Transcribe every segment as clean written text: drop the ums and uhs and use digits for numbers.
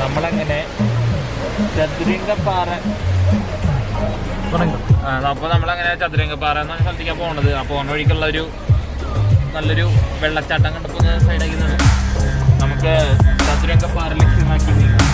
നമ്മളങ്ങനെ ചതുരംഗപ്പാറ അപ്പോൾ നമ്മളങ്ങനെ ചതുരംഗപ്പാറ എന്ന സ്ഥലത്തേക്കാണ് പോകണത്. ആ പോകുന്ന വഴിക്കുള്ള ഒരു നല്ലൊരു വെള്ളച്ചാട്ടം കണ്ടപ്പോൾ സൈഡാക്കി നമുക്ക് ചതുരംഗപ്പാറ ലക്ഷ്യമാക്കി നീങ്ങാം.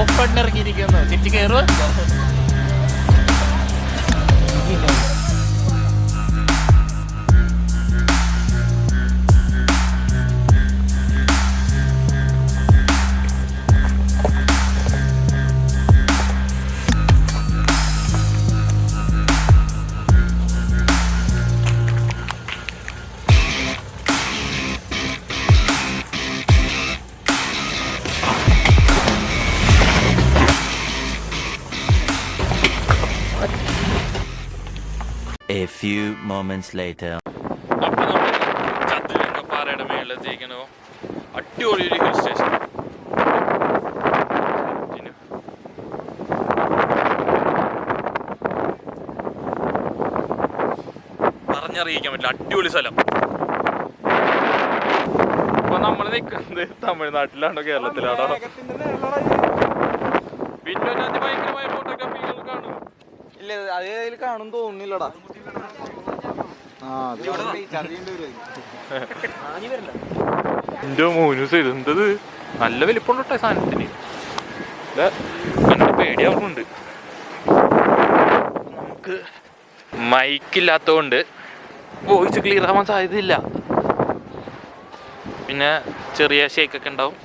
ഓപ്പൺ ഇറങ്ങിയിരിക്കുന്നു. തിരിച്ച് കയറുക. A few moments later. അപ്പോൾ നമ്മൾ ചതുരംഗപ്പാറയുടെ മേളിലെത്തിയിരിക്കണോ. അടിപൊളി ഒരു ഹിൽ സ്റ്റേഷൻ. പറഞ്ഞറിയിക്കാൻ പറ്റില്ല, അടിപൊളി സ്ഥലം. അപ്പൊ നമ്മൾ നിൽക്കുന്നത് തമിഴ്നാട്ടിലാണോ കേരളത്തിലാണോ? പിന്നെ ഭയങ്കരമായ ഫോട്ടോഗ്രാഫികൾ കാണും. ഇല്ല, അത് അതിൽ കാണും തോന്നുന്നില്ലടാ. എന്റെ മോനൂസ് ഇതെന്തത് നല്ല വലിപ്പമുണ്ടോ സാധനത്തിന്. നല്ല പേടിയാവുന്നുണ്ട്. നമുക്ക് മൈക്കില്ലാത്തതുകൊണ്ട് വോയിസ് ക്ലിയർ ആവാൻ സാധ്യതയില്ല. പിന്നെ ചെറിയ ഷേക്കൊക്കെ ഉണ്ടാവും.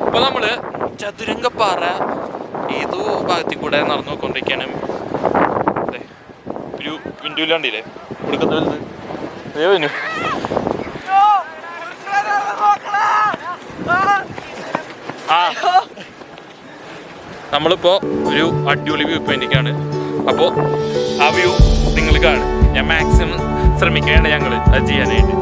അപ്പൊ നമ്മള് ചതുരംഗപ്പാറ ഏതോ ഭാഗത്തിൽ കൂടെ നടന്നു നോക്കൊണ്ടിരിക്കാണ്. ഒരു വിൻഡോയിലാണ്ടില്ലേ കൊടുക്കുന്നത്. നമ്മളിപ്പോ ഒരു അടിപൊളി വ്യൂ പോയിന്റിലേക്കാണ്. അപ്പോൾ ആ വ്യൂ നിങ്ങൾ കാണും. ഞാൻ മാക്സിമം ശ്രമിക്കുകയാണ് ഞങ്ങൾ അത് ചെയ്യാനായിട്ട്.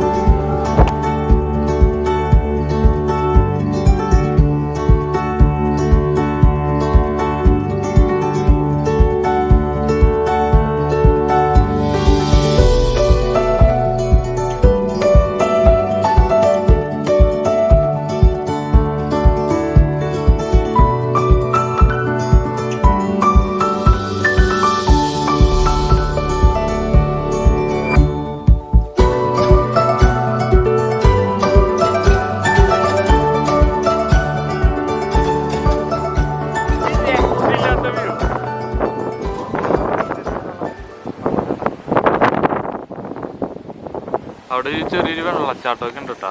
അവിടെ ഒരു ചെറിയൊരു വെള്ളച്ചാട്ടമൊക്കെ ഉണ്ട് കേട്ടോ.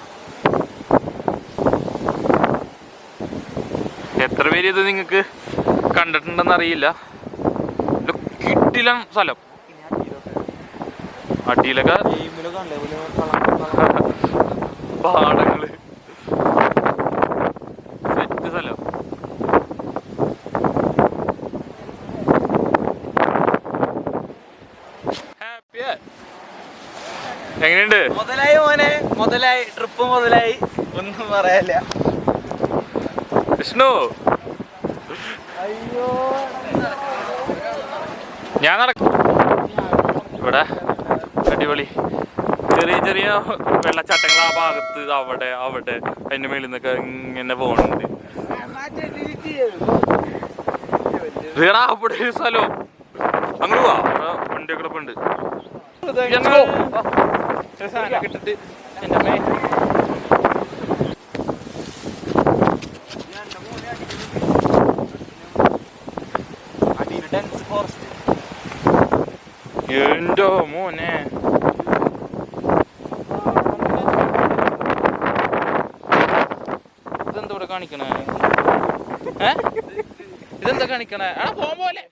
എത്ര പേര് ഇത് നിങ്ങൾക്ക് കണ്ടിട്ടുണ്ടെന്ന് അറിയില്ല. കിട്ടില്ല സ്ഥലം. അടിയിലൊക്കെ പാടങ്ങള് സെറ്റ് സ്ഥലം. ഹാപ്പിയാ? എങ്ങനെയുണ്ട്? മുതലായി മോനെ, മുതലായി. ട്രിപ്പ് മുതലായി, ഒന്നും പറയാല്ല. വിഷ്ണു അയ്യോ, ഞാൻ നടക്കും ഇവിടെ. അടിപൊളി ചെറിയ ചെറിയ വെള്ളച്ചാട്ടങ്ങൾ ആ ഭാഗത്ത് അവിടെ അവിടെ അതിന്റെ മേളിൽ നിന്നൊക്കെ ഇങ്ങനെ പോകുന്നുണ്ട്. അവിടെ ഒരു സ്ഥലം അങ്ങനെ പോവാ വണ്ടിയൊക്കെ ഉണ്ട്. ഇട്ടിട്ട് എന്റെ അമ്മേ എന്തോ മോനെ ഇതെന്താ ഇവിടെ കാണിക്കണേ? ഇതെന്താ കാണിക്കണേ? പോകാൻ പോലെ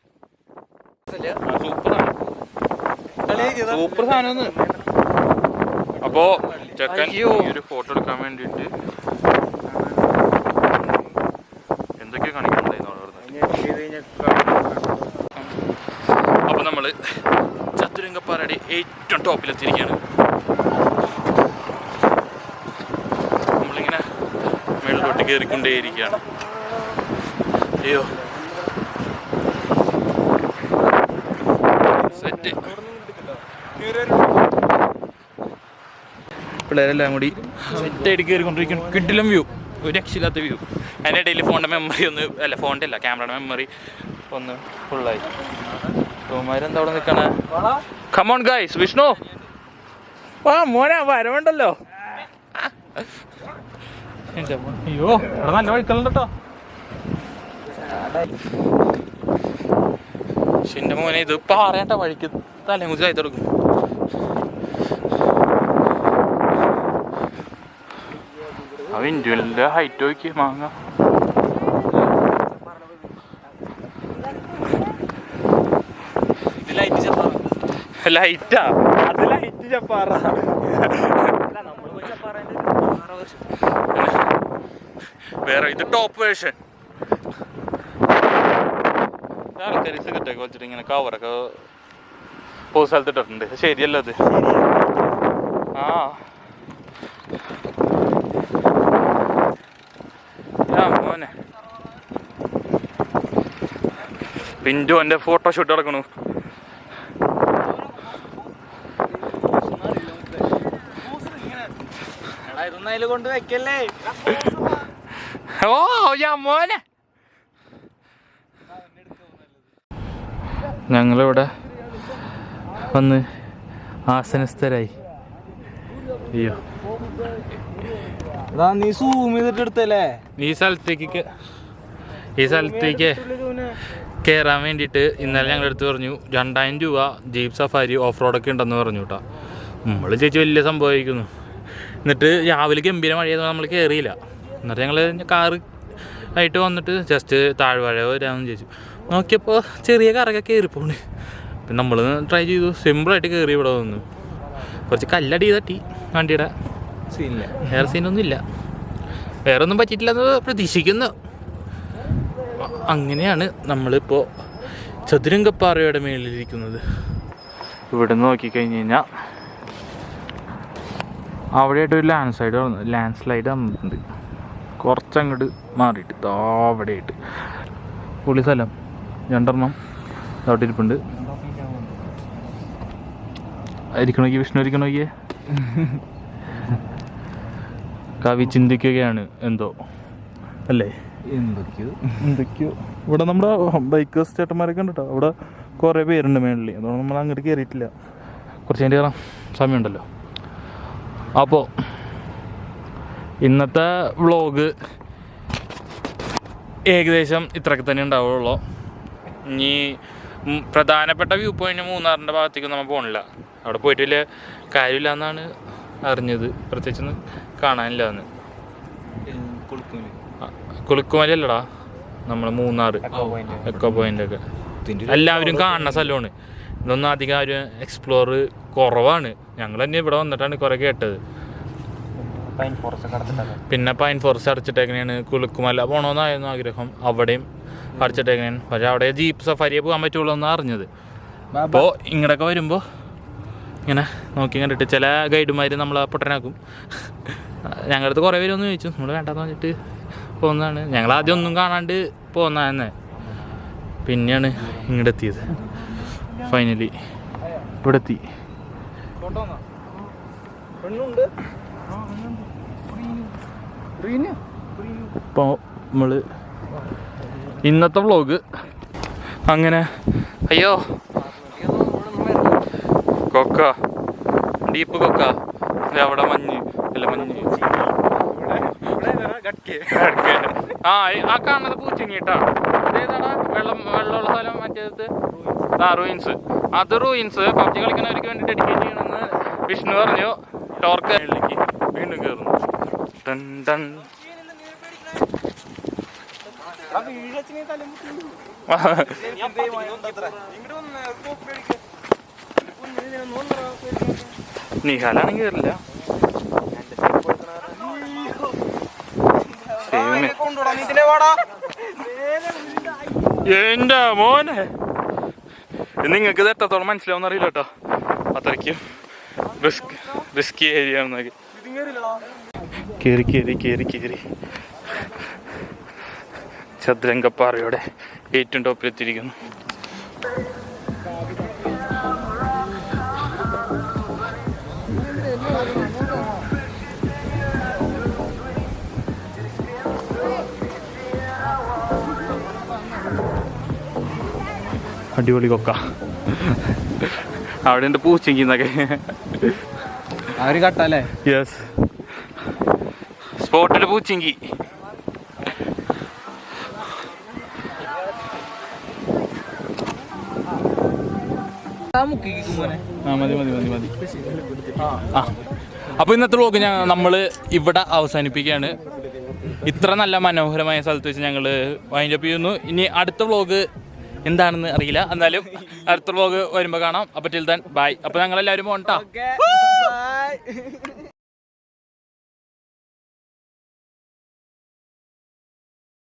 സൂപ്പർ സാധനം. അപ്പോ ചെക്കൻ ഒരു ഫോട്ടോ എടുക്കാൻ വേണ്ടിട്ട് എന്തൊക്കെയാ കാണിക്കണ്ടായിരുന്നു. അപ്പൊ നമ്മള് ചതുരംഗപ്പാറയുടെ ഏറ്റവും ടോപ്പിലെത്തിയിരിക്കുകയാണ്. നമ്മളിങ്ങനെ മേളിലോട്ട് കയറിക്കൊണ്ടേയിരിക്കുകയാണ്. അയ്യോ സെറ്റ്. പിള്ളേരെല്ലാം കൂടി സെറ്റായിട്ട് കയറിക്കൊണ്ടിരിക്കുന്നു. കിടിലം വ്യൂ, ഒരു രക്ഷയില്ലാത്ത വ്യൂ. അതിൻ്റെ ഇടയിൽ ഫോണിൻ്റെ മെമ്മറി ഫോണിൻ്റെ അല്ല ക്യാമറയുടെ മെമ്മറി ഒന്ന് ഫുള്ളായി. ടോമാരെന്താ അവിടെ നിൽക്കണേ? Come on guys. വിഷ്ണു മോനെ വരവുണ്ടല്ലോ. അയ്യോ ഇവിടെ നല്ല വഴിക്കലുണ്ട് കേട്ടോ. പക്ഷെ എൻ്റെ മോനെ ഇത് പാറേണ്ട വഴിക്ക് തലമുതി ആയി തുടങ്ങും. അവൻ ഇന്ത്യയിലെ ഹൈറ്റ് നോക്കി മാങ്ങ. ലൈറ്റാ അത് ലൈറ്റ് ചപ്പാറ. വേറെ ഇത് ടോപ്പ് വേർഷൻ. ആൾക്കാർ സിഗരറ്റൊക്കെ വെച്ചിട്ട് ഇങ്ങനെ കവറൊക്കെ പൊതു സ്ഥലത്ത് ഇട്ടിട്ടുണ്ട്. ശരിയല്ല അത്. ആ മോനെ പിന്റു എൻ്റെ ഫോട്ടോഷൂട്ട് നടക്കണു. കൊണ്ട് വെക്കല്ലേ. ഓ മോനെ ഞങ്ങളിവിടെ വന്ന് ആസനസ്ഥരായി. അയ്യോ നീ സൂം ചെയ്തിട്ട് എടുത്തല്ലേ ഈ സ്ഥലത്തേക്ക് കയറാൻ വേണ്ടിയിട്ട്. ഇന്നലെ ഞങ്ങളുടെ അടുത്ത് പറഞ്ഞു 2000 രൂപ ജീപ്പ് സഫാരി ഓഫ് റോഡൊക്കെ ഉണ്ടെന്ന് പറഞ്ഞു കേട്ടോ. നമ്മൾ ചേച്ചി വലിയ സംഭവമായിരിക്കുന്നു. എന്നിട്ട് രാവിലെ ഗംഭീര മഴയായിരുന്നു, നമ്മൾ കയറിയില്ല. എന്നിട്ട് ഞങ്ങൾ കാറ് ആയിട്ട് വന്നിട്ട് ജസ്റ്റ് താഴ്വാഴ വരാമെന്ന് ചോദിച്ചു. നോക്കിയപ്പോൾ ചെറിയ കാറൊക്കെ കയറിപ്പോണ്ട്. പിന്നെ നമ്മൾ ട്രൈ ചെയ്തു, സിമ്പിളായിട്ട് കയറി ഇവിടെ വന്നു. കുറച്ച് കല്ലടി തട്ടി വണ്ടിയുടെ. വേറെ സീനൊന്നുമില്ല, വേറെ ഒന്നും പറ്റിയിട്ടില്ലെന്ന് പ്രതീക്ഷിക്കുന്നു. അങ്ങനെയാണ് നമ്മളിപ്പോൾ ചതുരംഗപ്പാറയുടെ മേളിലിരിക്കുന്നത്. ഇവിടെ നോക്കിക്കഴിഞ്ഞ് കഴിഞ്ഞാൽ അവിടെയായിട്ടൊരു ലാൻഡ് സ്ലൈഡ് വന്നിട്ടുണ്ട്. കുറച്ചങ്ങോട്ട് മാറിയിട്ട് അവിടെയായിട്ട് പുള്ളി സ്ഥലം 2 അവിടെ ഇരിപ്പുണ്ട്. ഇരിക്കണോക്കിയ വിഷ്ണു ഇരിക്കണോക്കിയേ കവി ചിന്തിക്കുകയാണ് എന്തോ അല്ലേ? എന്തൊക്കെയോ ഇവിടെ നമ്മുടെ ബൈക്കേഴ്സ് ചേട്ടന്മാരൊക്കെ ഉണ്ട് കേട്ടോ. അവിടെ കുറേ പേരുണ്ട് മേളിൽ. അതുകൊണ്ട് നമ്മൾ അങ്ങോട്ട് കയറിയിട്ടില്ല. കുറച്ച് കഴിഞ്ഞ് കയറാം, സമയമുണ്ടല്ലോ. അപ്പോൾ ഇന്നത്തെ വ്ളോഗ് ഏകദേശം ഇത്രയൊക്കെ തന്നെ ഉണ്ടാവുള്ളൂ. ഇനി പ്രധാനപ്പെട്ട വ്യൂ പോയിന്റ് മൂന്നാറിൻ്റെ ഭാഗത്തേക്ക് നമ്മൾ പോകണില്ല. അവിടെ പോയിട്ട് വലിയ കാര്യമില്ല എന്നാണ് അറിഞ്ഞത്. പ്രത്യേകിച്ചൊന്നും കാണാനില്ല എന്ന്. കുളുക്കുമലല്ലടാ, നമ്മൾ മൂന്നാർ എക്കോ പോയിൻ്റൊക്കെ എല്ലാവരും കാണുന്ന സ്ഥലമാണ്. ഇതൊന്നും അധികം ആരും എക്സ്പ്ലോർ കുറവാണ്. ഞങ്ങൾ തന്നെ ഇവിടെ വന്നിട്ടാണ് കുറേ കേട്ടത്. പിന്നെ പൈൻ ഫോറസ്റ്റ് അടച്ചിട്ടേക്കനെയാണ്. കുലുക്കുമല പോകണമെന്നായിരുന്നു ആഗ്രഹം, അവിടെയും അടച്ചിട്ടേക്കനെയാണ്. പക്ഷേ അവിടെ ജീപ്പ് സഫാരിയെ പോകാൻ പറ്റുള്ളൂ എന്ന് അറിഞ്ഞത്. അപ്പോൾ ഇങ്ങോട്ടൊക്കെ വരുമ്പോൾ ഇങ്ങനെ നോക്കി കണ്ടിട്ട് ചില ഗൈഡുമാർ നമ്മളെ പൊട്ടനാക്കും. ഞങ്ങളുടെ അടുത്ത് കുറേ പേരൊന്നും ചോദിച്ചു, നമ്മൾ വേണ്ടെന്ന് പറഞ്ഞിട്ട് പോകുന്നതാണ്. ഞങ്ങൾ ആദ്യം ഒന്നും കാണാണ്ട് പോകുന്നതന്നെ. പിന്നെയാണ് ഇങ്ങോട്ട് എത്തിയത്. ഫൈനലി ഇവിടെ എത്തി. ഇപ്പോൾ നമ്മൾ ഇന്നത്തെ വ്ളോഗ് അങ്ങനെ. അയ്യോ കൊക്ക, ഡീപ്പ് കൊക്ക, അവിടെ മഞ്ഞ് അല്ല മഞ്ഞ്. ആ കാണുന്നത് പൂച്ചിങ്ങിട്ടാ. അതേതാടാ വെള്ളമുള്ള സ്ഥലം മറ്റേത്? റൂയിൻസ്. അത് റൂയിൻസ് പബ്ജി കളിക്കുന്നവർക്ക് വേണ്ടി ഡെഡിക്കേറ്റ് ചെയ്യണമെന്ന് വിഷ്ണു പറഞ്ഞു. ടോർക്ക് വീണ്ടും കയറുന്നു. Ton ton. നിഹാലാണെങ്കിൽ കയറില്ല. എന്റെ മോനെ, നിങ്ങൾക്ക് ഇത് എത്രത്തോളം മനസ്സിലാവുന്ന അറിയില്ല കേട്ടോ. അത്രയ്ക്കും റിസ്കി ഏരിയ ആണെന്നൊക്കെ. കേറി ചതുരംഗപ്പാറയുടെ ഏറ്റവും ടോപ്പിലെത്തിയിരിക്കുന്നു. അടിപൊളി കൊക്ക. അവിടെ ഉണ്ട് പൂച്ചിങ്ങിന്നൊക്കെ. അവര് കട്ടല്ലേ? യെസ്, സ്പോട്ടില് പൂച്ചിങ്കി. മതി. അപ്പൊ ഇന്നത്തെ വ്ളോഗ് നമ്മൾ ഇവിടെ അവസാനിപ്പിക്കുകയാണ്. ഇത്ര നല്ല മനോഹരമായ സ്ഥലത്ത് വെച്ച് ഞങ്ങൾ വൈൻഡപ്പ് ചെയ്യുന്നു. ഇനി അടുത്ത വ്ളോഗ് എന്താണെന്ന് അറിയില്ല, എന്നാലും അടുത്ത വ്ളോഗ് വരുമ്പോൾ കാണാം. അപ്പോൾ ടിൽ ദെൻ ബൈ. അപ്പോൾ ഞങ്ങളെല്ലാവരും പോകണം.